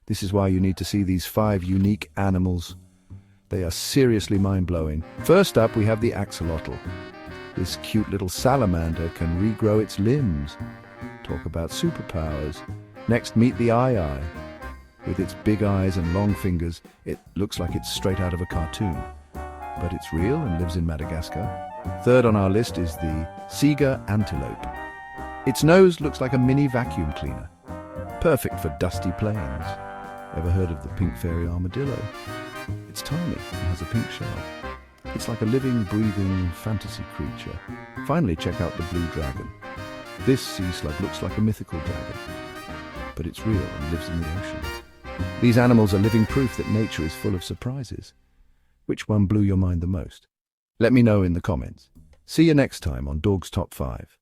This is why you need to see these 5 unique animals. They are seriously mind-blowing. First up, we have the axolotl. This cute little salamander can regrow its limbs. Talk about superpowers. Next, meet the eye. With its big eyes and long fingers, it looks like it's straight out of a cartoon. But it's real and lives in Madagascar. Third on our list is the Sega antelope. Its nose looks like a mini vacuum cleaner. Perfect for dusty plains. Ever heard of the pink fairy armadillo? It's tiny and has a pink shell. It's like a living, breathing fantasy creature. Finally, check out the blue dragon. This sea slug looks like a mythical dragon, but it's real and lives in the ocean. These animals are living proof that nature is full of surprises. Which one blew your mind the most? Let me know in the comments. See you next time on Dog's Top 5.